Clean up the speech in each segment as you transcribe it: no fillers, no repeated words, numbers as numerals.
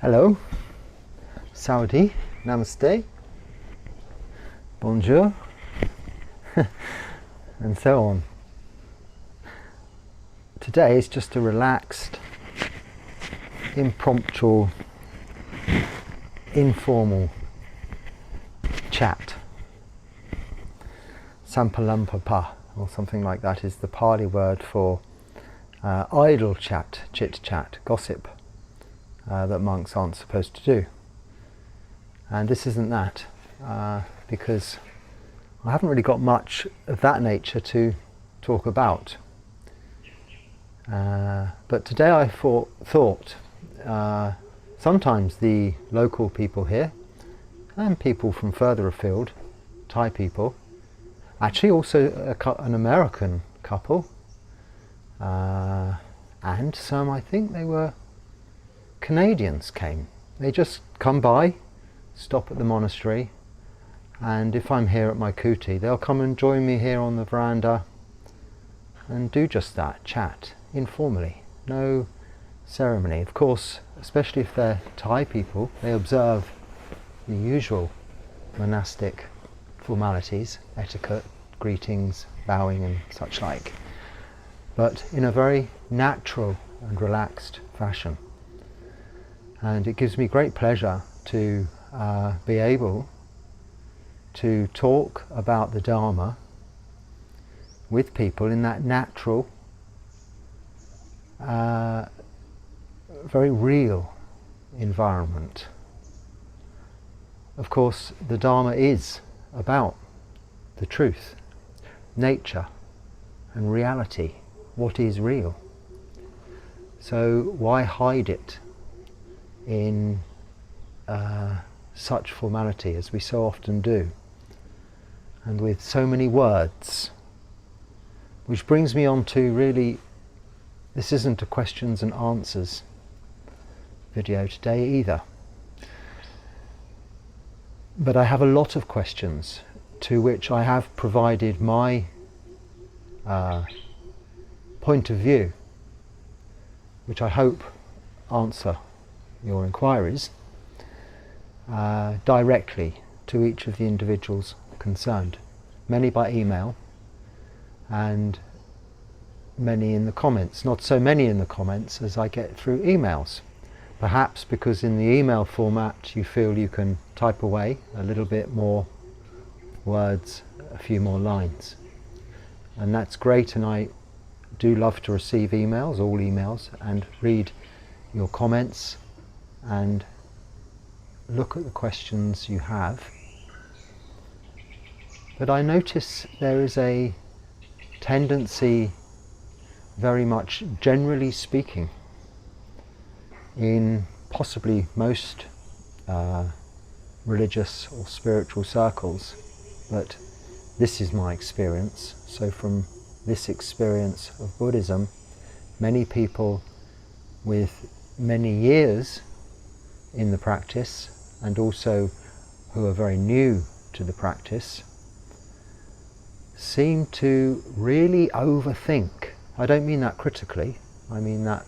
Hello, Saudi, Namaste, Bonjour, and so on. Today is just a relaxed, impromptu, informal chat. Sampalampapa, or something like that, is the Pali word for idle chat, chit-chat, gossip, that monks aren't supposed to do. And this isn't that, because I haven't really got much of that nature to talk about. But today I thought sometimes the local people here, and people from further afield, Thai people, actually also an American couple, and some, I think they were Canadians, came. They just come by, stop at the monastery, and if I'm here at my kuti, they'll come and join me here on the veranda and do just that, chat, informally, no ceremony. Of course, especially if they're Thai people, they observe the usual monastic formalities, etiquette, greetings, bowing and such like, but in a very natural and relaxed fashion. And it gives me great pleasure to be able to talk about the Dharma with people in that natural, very real environment. Of course, the Dharma is about the truth, nature and reality, what is real. So why hide it in such formality as we so often do, and with so many words? Which brings me on to, really, this isn't a questions and answers video today either, but I have a lot of questions to which I have provided my point of view, which I hope answer your inquiries directly to each of the individuals concerned, many by email and many in the comments. Not so many in the comments as I get through emails, perhaps because in the email format you feel you can type away a little bit more words, a few more lines, and that's great, and I do love to receive emails, all emails, and read your comments and look at the questions you have. But I notice there is a tendency, very much generally speaking, in possibly most religious or spiritual circles, but this is my experience. So from this experience of Buddhism, many people with many years in the practice, and also who are very new to the practice, seem to really overthink. I don't mean that critically, I mean that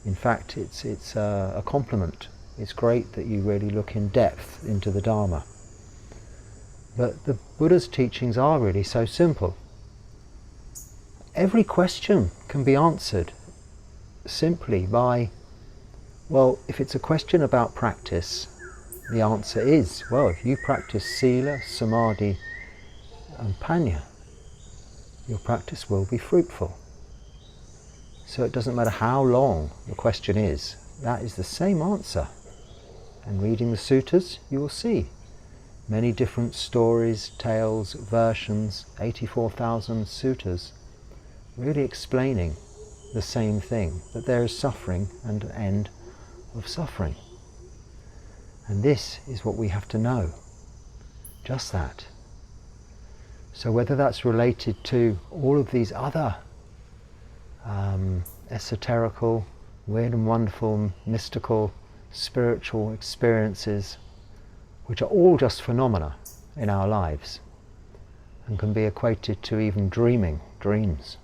in fact it's a compliment. It's great that you really look in depth into the Dharma. But the Buddha's teachings are really so simple. Every question can be answered simply by, well, if it's a question about practice, the answer is, well, if you practice Sila, Samadhi and Panya, your practice will be fruitful. So it doesn't matter how long the question is, that is the same answer. And reading the suttas, you will see many different stories, tales, versions, 84,000 suttas, really explaining the same thing, that there is suffering and an end of suffering. And this is what we have to know, just that. So whether that's related to all of these other esoterical, weird and wonderful, mystical, spiritual experiences, which are all just phenomena in our lives and can be equated to even dreams,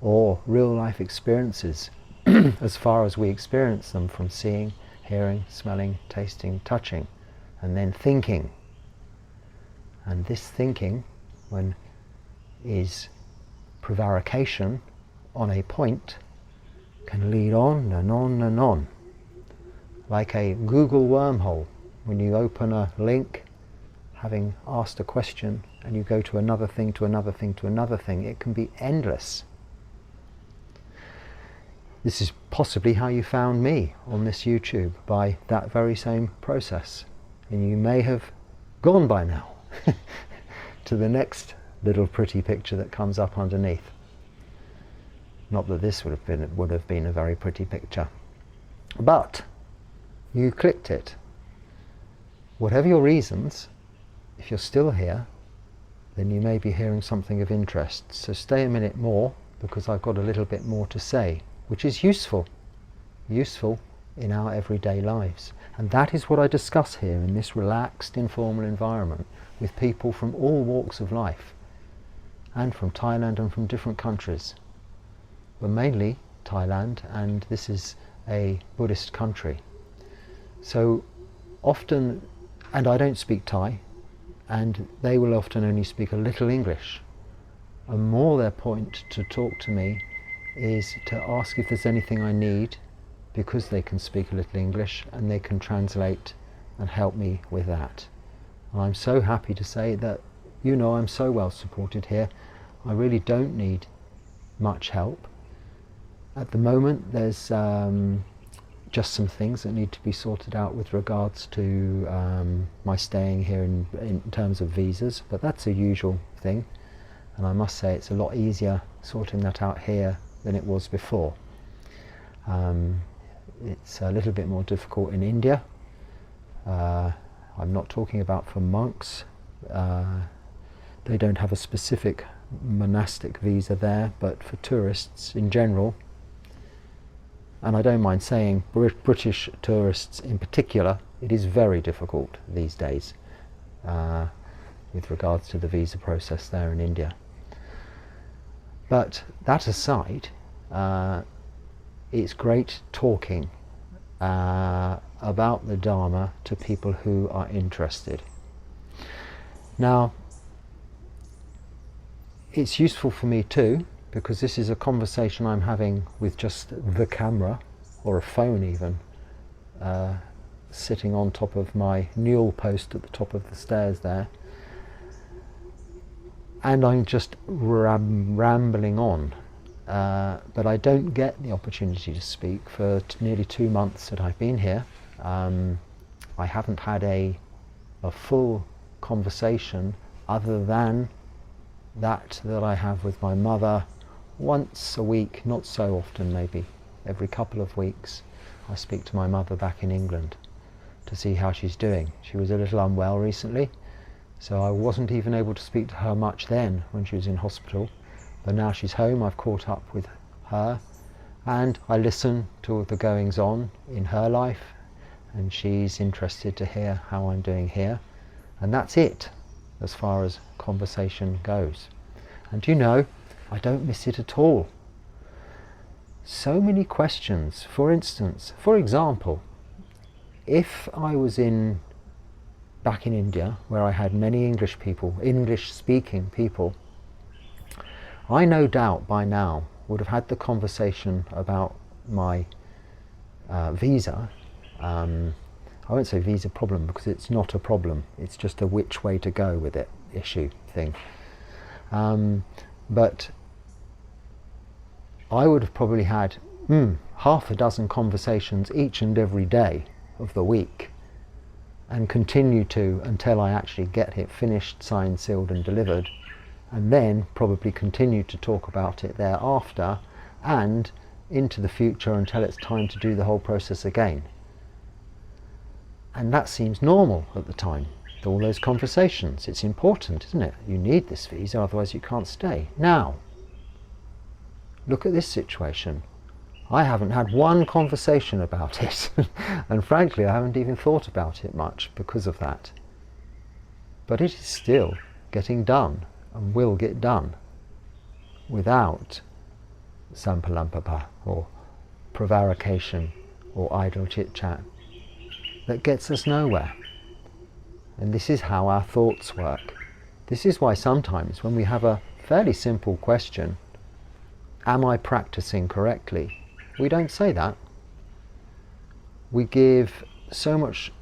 or real life experiences as far as we experience them from seeing, hearing, smelling, tasting, touching, and then thinking. And this thinking, when is prevarication on a point, can lead on and on and on, like a Google wormhole. When you open a link, having asked a question, and you go to another thing, to another thing, to another thing, it can be endless. This is possibly how you found me on this YouTube, by that very same process. And you may have gone by now to the next little pretty picture that comes up underneath. Not that this would have been a very pretty picture, but you clicked it. Whatever your reasons, if you're still here, then you may be hearing something of interest. So stay a minute more, because I've got a little bit more to say, which is useful in our everyday lives. And that is what I discuss here in this relaxed, informal environment with people from all walks of life, and from Thailand and from different countries. But mainly Thailand, and this is a Buddhist country. So often, and I don't speak Thai, and they will often only speak a little English. And more their point to talk to me is to ask if there's anything I need, because they can speak a little English and they can translate and help me with that. And I'm so happy to say that, you know, I'm so well supported here. I really don't need much help. At the moment there's just some things that need to be sorted out with regards to my staying here in terms of visas, but that's a usual thing, and I must say it's a lot easier sorting that out here than it was before. It's a little bit more difficult in India. I'm not talking about for monks. They don't have a specific monastic visa there, but for tourists in general, and I don't mind saying British tourists in particular, it is very difficult these days with regards to the visa process there in India. But that aside, it's great talking about the Dharma to people who are interested. Now, it's useful for me too, because this is a conversation I'm having with just the camera, or a phone even, sitting on top of my newel post at the top of the stairs there. And I'm just rambling on, but I don't get the opportunity to speak for nearly 2 months that I've been here. I haven't had a full conversation other than that I have with my mother once a week, not so often, maybe every couple of weeks. I speak to my mother back in England to see how she's doing. She was a little unwell recently, so I wasn't even able to speak to her much then when she was in hospital. But now she's home, I've caught up with her, and I listen to the goings on in her life, and she's interested to hear how I'm doing here. And that's it as far as conversation goes. And you know, I don't miss it at all. So many questions. For instance, for example, if I was back in India, where I had many English people, English-speaking people, I no doubt by now would have had the conversation about my visa. I won't say visa problem, because it's not a problem. It's just a which way to go with it issue thing. But I would have probably had half a dozen conversations each and every day of the week, and continue to until I actually get it finished, signed, sealed and delivered, and then probably continue to talk about it thereafter and into the future until it's time to do the whole process again. And that seems normal at the time, all those conversations. It's important, isn't it? You need this visa, otherwise you can't stay. Now, look at this situation. I haven't had one conversation about it, and frankly I haven't even thought about it much because of that. But it is still getting done, and will get done, without sampalampapa, or prevarication, or idle chit-chat, that gets us nowhere. And this is how our thoughts work. This is why sometimes when we have a fairly simple question, am I practicing correctly? We don't say that. We give so much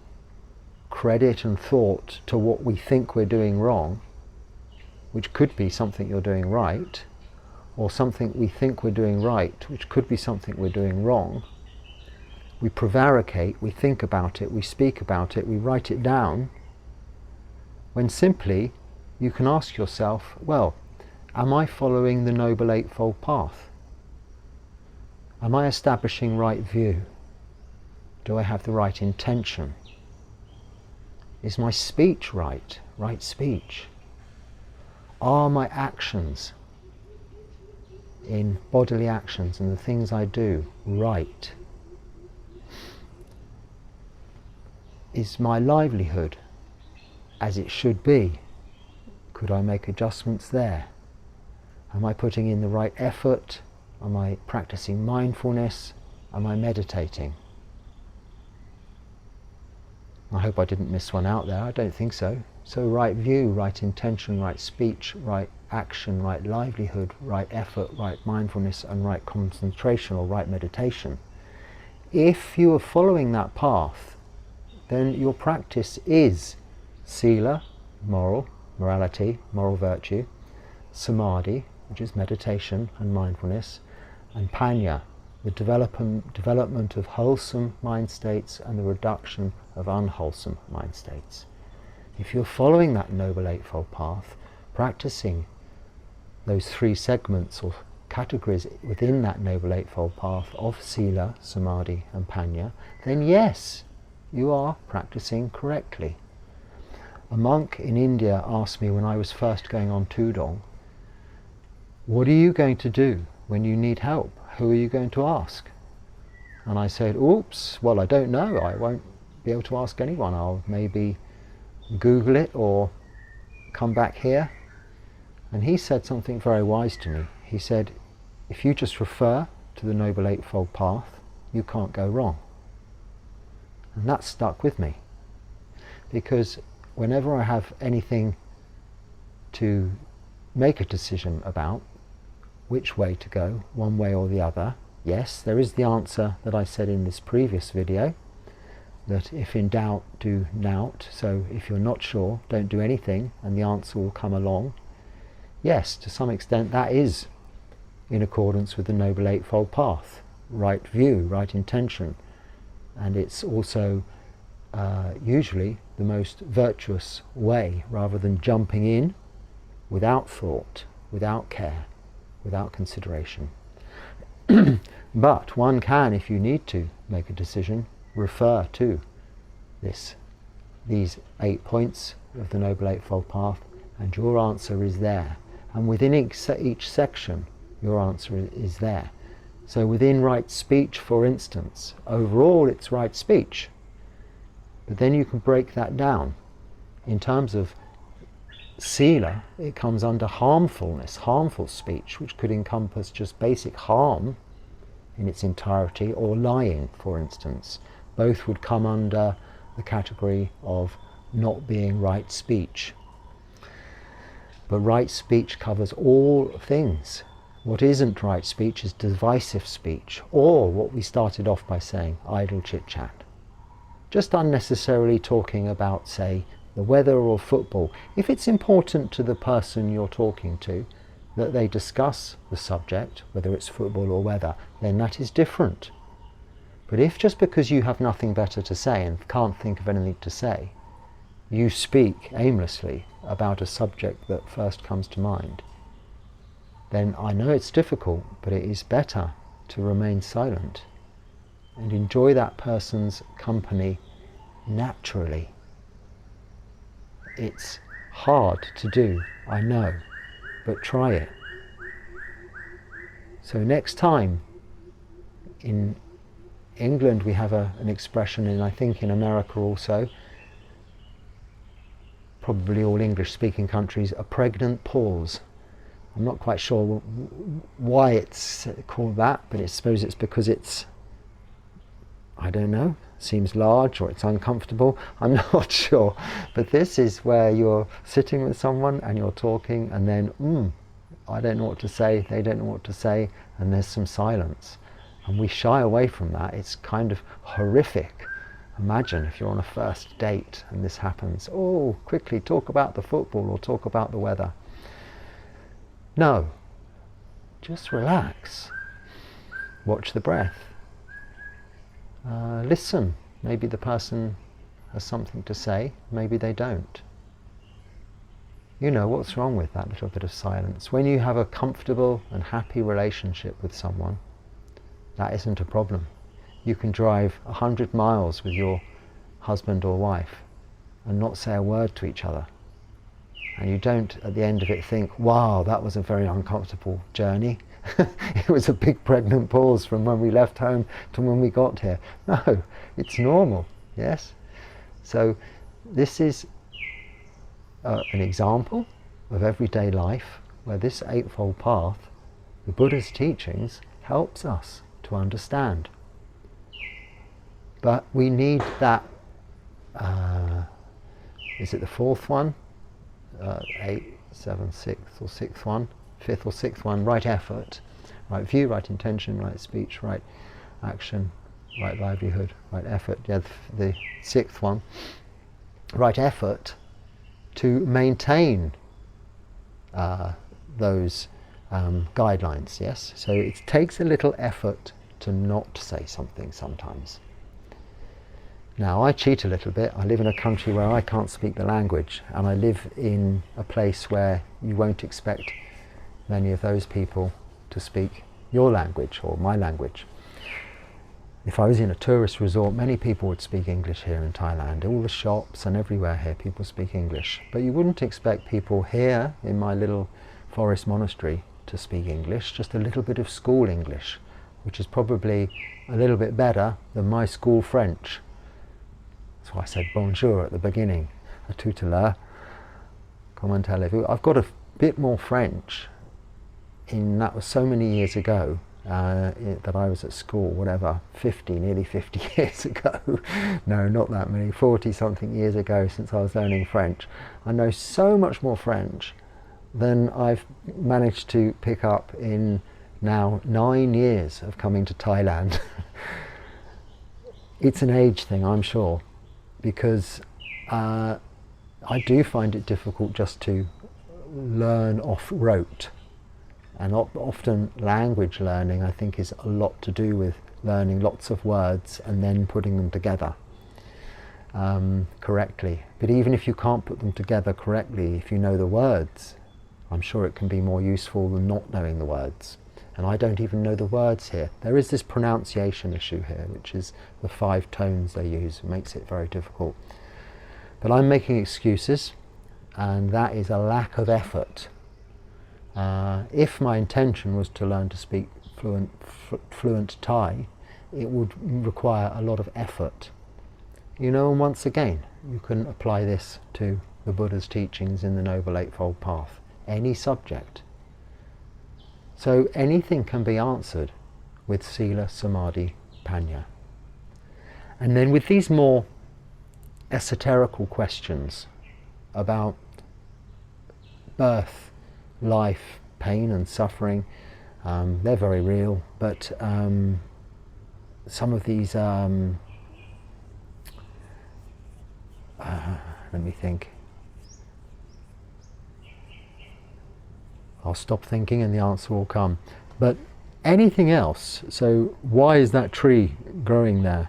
credit and thought to what we think we're doing wrong, which could be something you're doing right, or something we think we're doing right, which could be something we're doing wrong. We prevaricate, we think about it, we speak about it, we write it down, when simply you can ask yourself, well, am I following the Noble Eightfold Path? Am I establishing right view? Do I have the right intention? Is my speech right? Right speech? Are my actions, in bodily actions and the things I do, right? Is my livelihood as it should be? Could I make adjustments there? Am I putting in the right effort? Am I practicing mindfulness? Am I meditating? I hope I didn't miss one out there. I don't think so. So right view, right intention, right speech, right action, right livelihood, right effort, right mindfulness, and right concentration or right meditation. If you are following that path, then your practice is sila, morality, moral virtue, samadhi, which is meditation and mindfulness, and panya, the development of wholesome mind states and the reduction of unwholesome mind states. If you're following that Noble Eightfold Path, practicing those three segments or categories within that Noble Eightfold Path of sila, samadhi and panya, then yes, you are practicing correctly. A monk in India asked me when I was first going on Tudong, what are you going to do when you need help? Who are you going to ask? And I said, oops, well, I don't know. I won't be able to ask anyone. I'll maybe Google it or come back here. And he said something very wise to me. He said, if you just refer to the Noble Eightfold Path, you can't go wrong. And that stuck with me. Because whenever I have anything to make a decision about, which way to go, one way or the other, yes, there is the answer that I said in this previous video, that if in doubt, do nout. So if you're not sure, don't do anything, and the answer will come along. Yes, to some extent that is in accordance with the Noble Eightfold Path. Right view, right intention. And it's also usually the most virtuous way, rather than jumping in without thought, without care, without consideration. But one can, if you need to make a decision, refer to these 8 points of the Noble Eightfold Path, and your answer is there. And within each section, your answer is there. So within right speech, for instance, overall it's right speech. But then you can break that down. In terms of sila, it comes under harmfulness, harmful speech, which could encompass just basic harm in its entirety, or lying, for instance. Both would come under the category of not being right speech. But right speech covers all things. What isn't right speech is divisive speech, or what we started off by saying, idle chit-chat. Just unnecessarily talking about, say, the weather or football. If it's important to the person you're talking to that they discuss the subject, whether it's football or weather, then that is different. But if just because you have nothing better to say and can't think of anything to say, you speak aimlessly about a subject that first comes to mind, then I know it's difficult, but it is better to remain silent and enjoy that person's company naturally. It's hard to do, I know, but try it. So next time, in England we have an expression, and I think in America also, probably all English-speaking countries, a pregnant pause. I'm not quite sure why it's called that, but I suppose it's because it's I don't know, seems large or it's uncomfortable, I'm not sure. But this is where you're sitting with someone and you're talking, and then, I don't know what to say, they don't know what to say, and there's some silence. And we shy away from that. It's kind of horrific. Imagine if you're on a first date and this happens. Oh, quickly talk about the football or talk about the weather. No, just relax. Watch the breath. Listen. Maybe the person has something to say, maybe they don't. You know what's wrong with that little bit of silence. When you have a comfortable and happy relationship with someone, that isn't a problem. You can drive 100 miles with your husband or wife and not say a word to each other. And you don't, at the end of it, think, wow, that was a very uncomfortable journey. It was a big pregnant pause from when we left home to when we got here. No, it's normal, yes? So this is an example of everyday life where this Eightfold Path, the Buddha's teachings, helps us to understand. But we need that, is it the fourth one? 8, 7, 6 or sixth one? Fifth or sixth one, right effort, right view, right intention, right speech, right action, right livelihood, right effort. Yeah, the sixth one, right effort to maintain those guidelines, yes? So it takes a little effort to not say something sometimes. Now, I cheat a little bit. I live in a country where I can't speak the language, and I live in a place where you won't expect many of those people to speak your language or my language. If I was in a tourist resort, many people would speak English here in Thailand. All the shops and everywhere here, people speak English. But you wouldn't expect people here in my little forest monastery to speak English, just a little bit of school English, which is probably a little bit better than my school French. That's why I said bonjour at the beginning. A tout à l'heure. Comment allez-vous? I've got a bit more French. That was so many years ago that I was at school, whatever, nearly 50 years ago. No, not that many, 40 something years ago since I was learning French. I know so much more French than I've managed to pick up in now 9 years of coming to Thailand. It's an age thing, I'm sure, because I do find it difficult just to learn off rote. And often language learning, I think, is a lot to do with learning lots of words and then putting them together correctly. But even if you can't put them together correctly, if you know the words, I'm sure it can be more useful than not knowing the words. And I don't even know the words here. There is this pronunciation issue here, which is the 5 tones they use. It makes it very difficult. But I'm making excuses, and that is a lack of effort. If my intention was to learn to speak fluent Thai, it would require a lot of effort. You know, and once again, you can apply this to the Buddha's teachings in the Noble Eightfold Path. Any subject. So anything can be answered with Sila, Samadhi, Panya. And then with these more esoterical questions about birth, life, pain and suffering, they're very real, but some of these, let me think. I'll stop thinking and the answer will come. But anything else, so why is that tree growing there?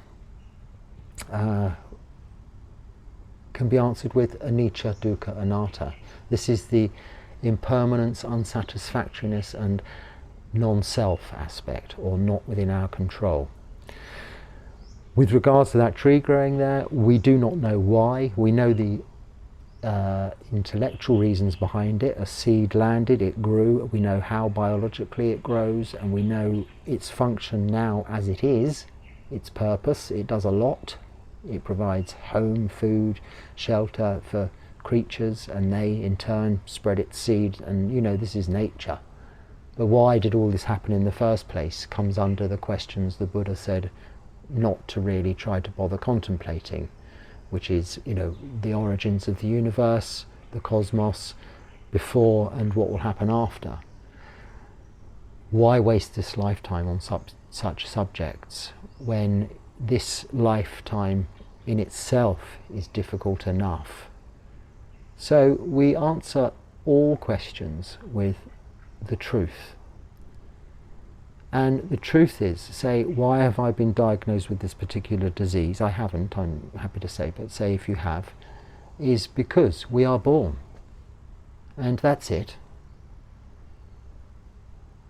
Can be answered with anicca, dukkha, anatta. This is the impermanence, unsatisfactoriness and non-self aspect, or not within our control. With regards to that tree growing there, we do not know why. We know the intellectual reasons behind it. A seed landed, it grew. We know how biologically it grows, and we know its function now as it is, its purpose. It does a lot. It provides home, food, shelter for creatures, and they in turn spread its seed, and you know, this is nature. But why did all this happen in the first place comes under the questions the Buddha said not to really try to bother contemplating, which is, the origins of the universe, the cosmos, before and what will happen after. Why waste this lifetime on such subjects when this lifetime in itself is difficult enough? So we answer all questions with the truth. And the truth is, say, why have I been diagnosed with this particular disease? I haven't, I'm happy to say, but say if you have, is because we are born. And that's it.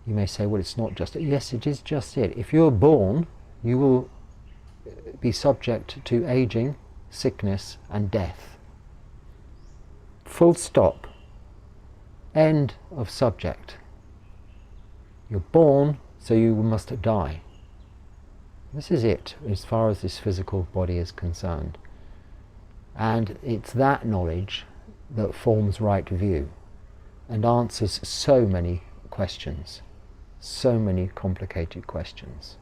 You may say, well, it's not just it. Yes, it is just it. If you're born, you will be subject to aging, sickness, and death. Full stop. End of subject. You're born, so you must die. This is it, as far as this physical body is concerned. And it's that knowledge that forms right view and answers so many questions, so many complicated questions.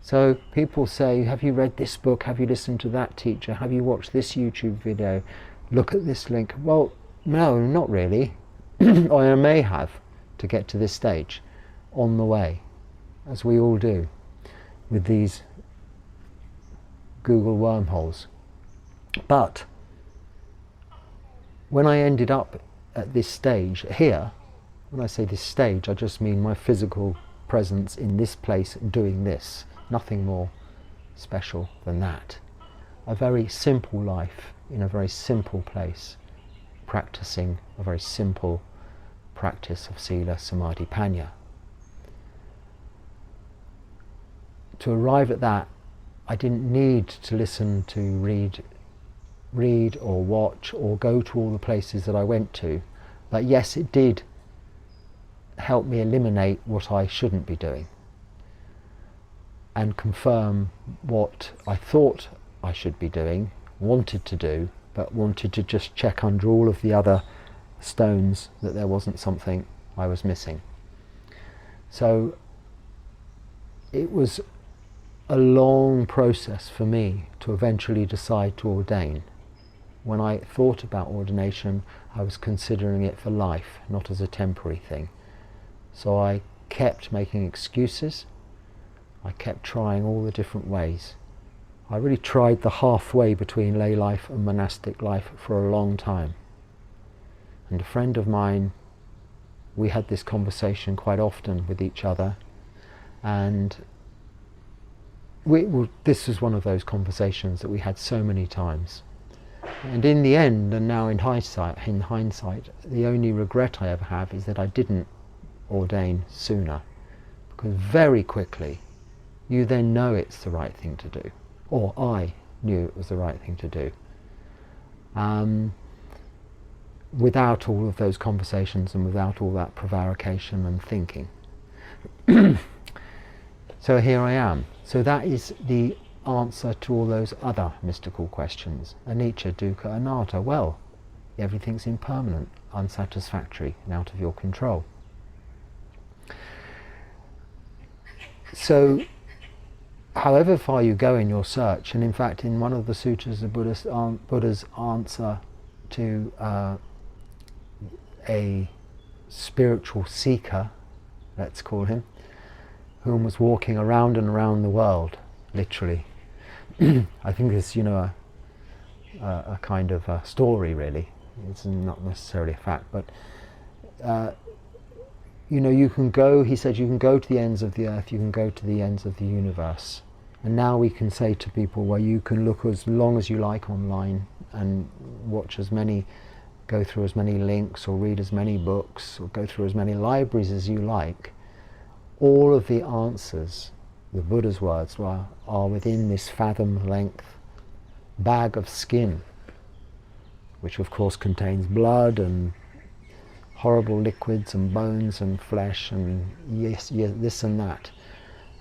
So people say, have you read this book? Have you listened to that teacher? Have you watched this YouTube video? Look at this link. Well, no, not really. Or I may have to get to this stage on the way, as we all do with these Google wormholes. But when I ended up at this stage here, when I say this stage, I just mean my physical presence in this place doing this, nothing more special than that. A very simple life in a very simple place, practicing a very simple practice of Sila, Samadhi, Panya. To arrive at that, I didn't need to listen to read or watch or go to all the places that I went to. But yes, it did help me eliminate what I shouldn't be doing and confirm what I thought I should be doing, wanted to do, but wanted to just check under all of the other stones that there wasn't something I was missing. So it was a long process for me to eventually decide to ordain. When I thought about ordination, I was considering it for life, not as a temporary thing. So I kept making excuses. I kept trying all the different ways. I really tried the halfway between lay life and monastic life for a long time. And a friend of mine, we had this conversation quite often with each other, and this was one of those conversations that we had so many times. And in the end, and now in hindsight, the only regret I ever have is that I didn't ordain sooner, because very quickly you then know it's the right thing to do, or I knew it was the right thing to do, without all of those conversations and without all that prevarication and thinking. So here I am. So that is the answer to all those other mystical questions. Anicca, dukkha, anatta. Well, everything's impermanent, unsatisfactory, and out of your control. So, however far you go in your search, and in fact in one of the sutras, the Buddha's answer to a spiritual seeker, let's call him, whom was walking around and around the world, literally. I think it's, a kind of a story, really. It's not necessarily a fact, but you can go, he said, you can go to the ends of the earth, you can go to the ends of the universe. And now we can say to people, well, you can look as long as you like online and watch go through as many links or read as many books or go through as many libraries as you like. All of the answers, the Buddha's words, are within this fathom length bag of skin, which of course contains blood and horrible liquids and bones and flesh and yes, this and that.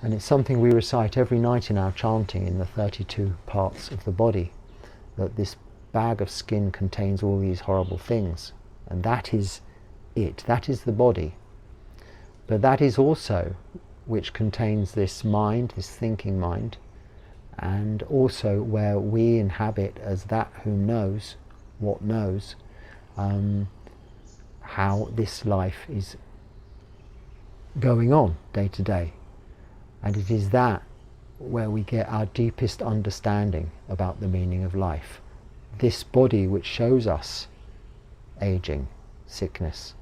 And it's something we recite every night in our chanting in the 32 parts of the body, that this bag of skin contains all these horrible things. And that is it. That is the body. But that is also which contains this mind, this thinking mind, and also where we inhabit as that who knows what knows, how this life is going on day to day. And it is that where we get our deepest understanding about the meaning of life. This body which shows us aging, sickness,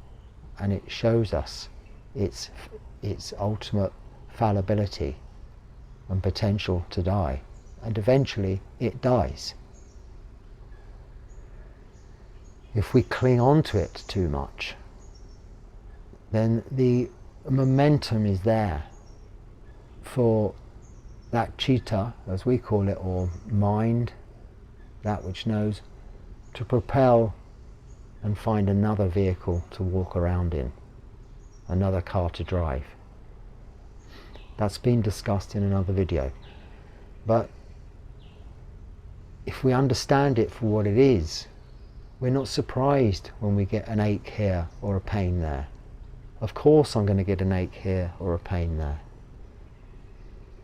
and it shows us its ultimate fallibility and potential to die, and eventually it dies. If we cling on to it too much, then the momentum is there for that citta, as we call it, or mind, that which knows, to propel and find another vehicle to walk around in, another car to drive. That's been discussed in another video. But if we understand it for what it is, we're not surprised when we get an ache here or a pain there. Of course I'm going to get an ache here or a pain there.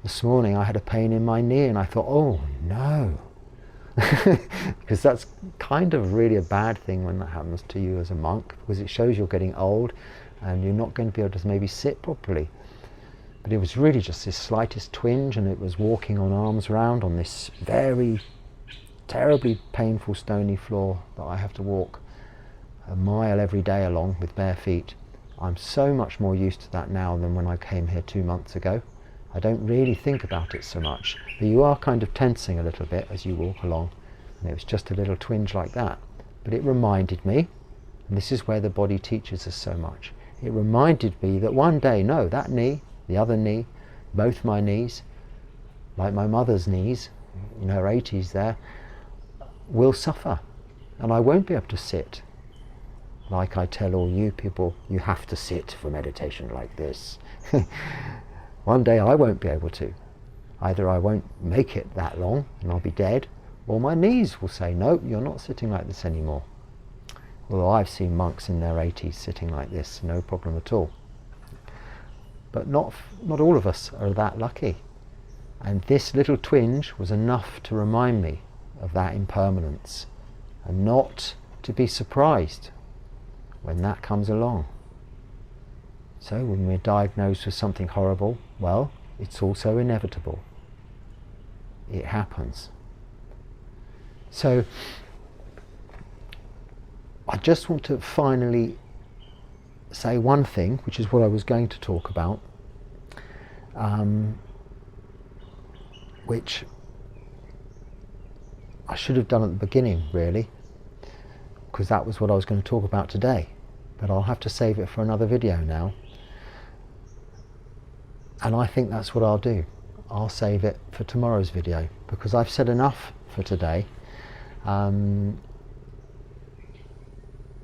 This morning I had a pain in my knee and I thought, oh no. Because that's kind of really a bad thing when that happens to you as a monk, because it shows you're getting old and you're not going to be able to maybe sit properly. But it was really just this slightest twinge, and it was walking on arms round on this very terribly painful stony floor that I have to walk a mile every day along with bare feet. I'm so much more used to that now than when I came here 2 months ago. I don't really think about it so much, but you are kind of tensing a little bit as you walk along, and it was just a little twinge like that. But it reminded me, and this is where the body teaches us so much, it reminded me that one day, no, that knee, the other knee, both my knees, like my mother's knees in her 80s there, will suffer, and I won't be able to sit. Like I tell all you people, you have to sit for meditation like this. One day I won't be able to. Either I won't make it that long and I'll be dead, or my knees will say, no, you're not sitting like this anymore. Although I've seen monks in their 80s sitting like this, no problem at all. But not all of us are that lucky. And this little twinge was enough to remind me of that impermanence, and not to be surprised when that comes along. So when we're diagnosed with something horrible, well, it's also inevitable. It happens. So I just want to finally say one thing, which is what I was going to talk about, which I should have done at the beginning, really, because that was what I was going to talk about today. But I'll have to save it for another video now. And I think that's what I'll do. I'll save it for tomorrow's video, because I've said enough for today.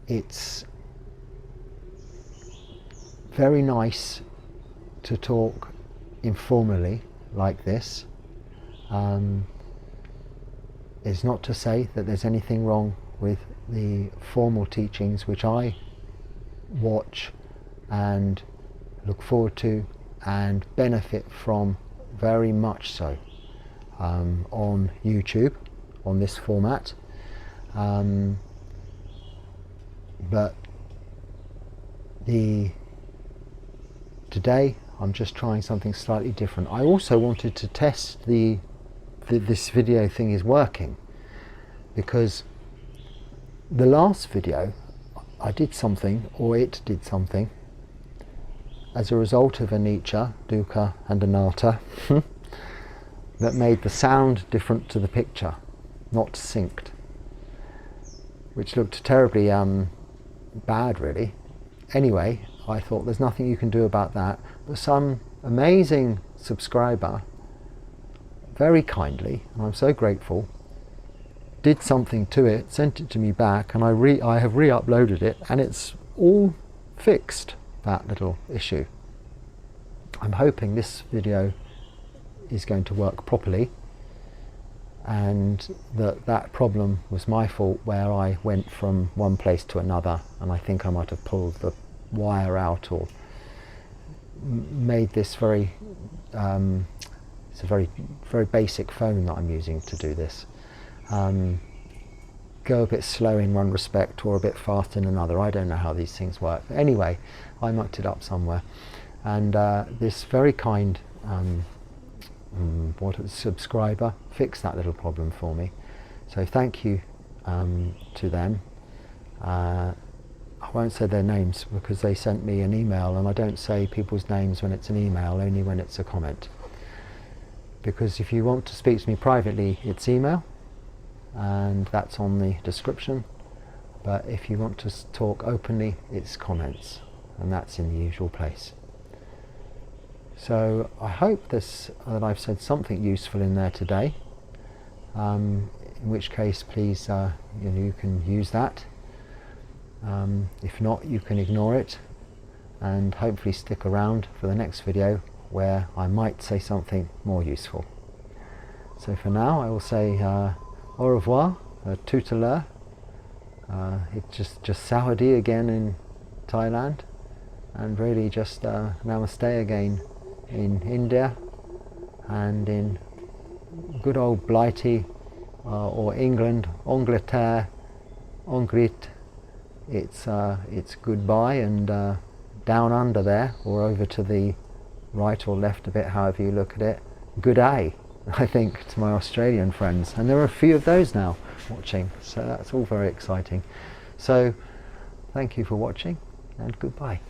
It's very nice to talk informally like this. It's not to say that there's anything wrong with the formal teachings which I watch and look forward to and benefit from very much so on YouTube, on this format. But today I'm just trying something slightly different. I also wanted to test this video thing is working, because the last video I did something, or it did something, as a result of anicca, dukkha and anatta that made the sound different to the picture, not synced, which looked terribly bad, really. Anyway, I thought there's nothing you can do about that, but some amazing subscriber very kindly, and I'm so grateful, did something to it, sent it to me back, and I have re-uploaded it, and it's all fixed, that little issue. I'm hoping this video is going to work properly, and that problem was my fault, where I went from one place to another, and I think I might have pulled the wire out or made this very, it's a very, very basic phone that I'm using to do this. Go a bit slow in one respect or a bit fast in another. I don't know how these things work. But anyway, I mucked it up somewhere. And this very kind subscriber fixed that little problem for me. So thank you to them. I won't say their names because they sent me an email, and I don't say people's names when it's an email, only when it's a comment. Because if you want to speak to me privately, it's email, and that's on the description. But if you want to talk openly, it's comments, and that's in the usual place. So I hope that I've said something useful in there today. In which case, please, you can use that. If not, you can ignore it, and hopefully stick around for the next video where I might say something more useful. So for now, I will say au revoir, tout à l'heure. It's just Sawadee again in Thailand, and really just namaste again in India, and in good old Blighty or England, Angleterre, Angrit. It's goodbye, and down under there, or over to the right or left a bit, however you look at it, good day, I think, to my Australian friends. And there are a few of those now watching, so that's all very exciting. So thank you for watching, and goodbye.